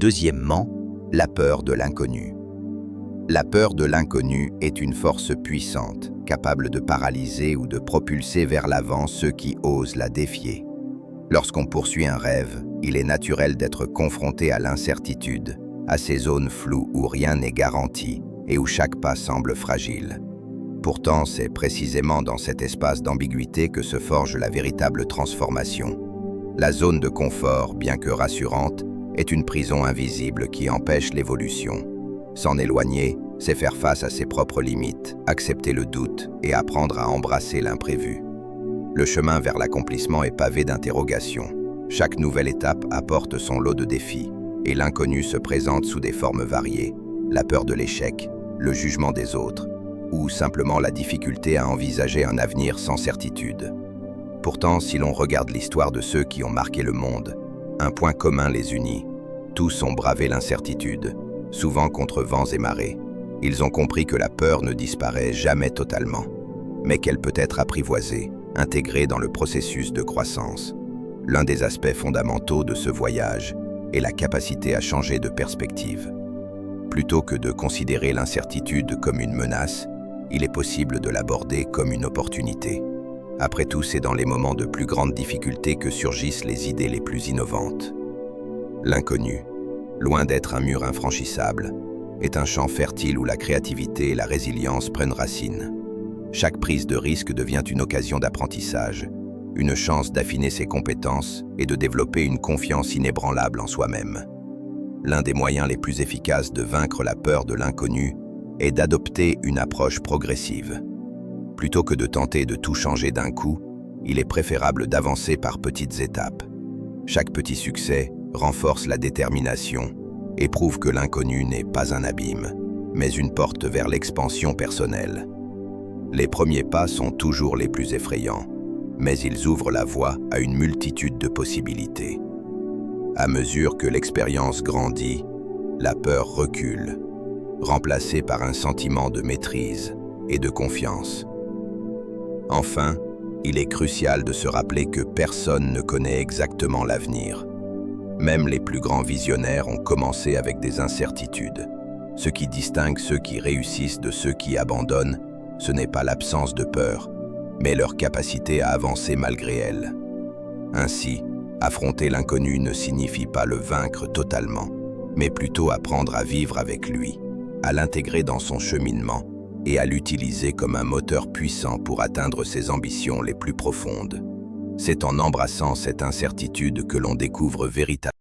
Deuxièmement, la peur de l'inconnu. La peur de l'inconnu est une force puissante, capable de paralyser ou de propulser vers l'avant ceux qui osent la défier. Lorsqu'on poursuit un rêve, il est naturel d'être confronté à l'incertitude, à ces zones floues où rien n'est garanti et où chaque pas semble fragile. Pourtant, c'est précisément dans cet espace d'ambiguïté que se forge la véritable transformation. La zone de confort, bien que rassurante, est une prison invisible qui empêche l'évolution. S'en éloigner, c'est faire face à ses propres limites, accepter le doute et apprendre à embrasser l'imprévu. Le chemin vers l'accomplissement est pavé d'interrogations. Chaque nouvelle étape apporte son lot de défis, et l'inconnu se présente sous des formes variées. La peur de l'échec, le jugement des autres, ou simplement la difficulté à envisager un avenir sans certitude. Pourtant, si l'on regarde l'histoire de ceux qui ont marqué le monde, un point commun les unit. Tous ont bravé l'incertitude, souvent contre vents et marées. Ils ont compris que la peur ne disparaît jamais totalement, mais qu'elle peut être apprivoisée, intégrée dans le processus de croissance. L'un des aspects fondamentaux de ce voyage est la capacité à changer de perspective. Plutôt que de considérer l'incertitude comme une menace, il est possible de l'aborder comme une opportunité. Après tout, c'est dans les moments de plus grande difficulté que surgissent les idées les plus innovantes. L'inconnu, loin d'être un mur infranchissable, est un champ fertile où la créativité et la résilience prennent racine. Chaque prise de risque devient une occasion d'apprentissage, une chance d'affiner ses compétences et de développer une confiance inébranlable en soi-même. L'un des moyens les plus efficaces de vaincre la peur de l'inconnu est d'adopter une approche progressive. Plutôt que de tenter de tout changer d'un coup, il est préférable d'avancer par petites étapes. Chaque petit succès renforce la détermination et prouve que l'inconnu n'est pas un abîme, mais une porte vers l'expansion personnelle. Les premiers pas sont toujours les plus effrayants, mais ils ouvrent la voie à une multitude de possibilités. À mesure que l'expérience grandit, la peur recule, remplacée par un sentiment de maîtrise et de confiance. Enfin, il est crucial de se rappeler que personne ne connaît exactement l'avenir. Même les plus grands visionnaires ont commencé avec des incertitudes. Ce qui distingue ceux qui réussissent de ceux qui abandonnent, ce n'est pas l'absence de peur, mais leur capacité à avancer malgré elle. Ainsi, affronter l'inconnu ne signifie pas le vaincre totalement, mais plutôt apprendre à vivre avec lui, à l'intégrer dans son cheminement et à l'utiliser comme un moteur puissant pour atteindre ses ambitions les plus profondes. C'est en embrassant cette incertitude que l'on découvre véritablement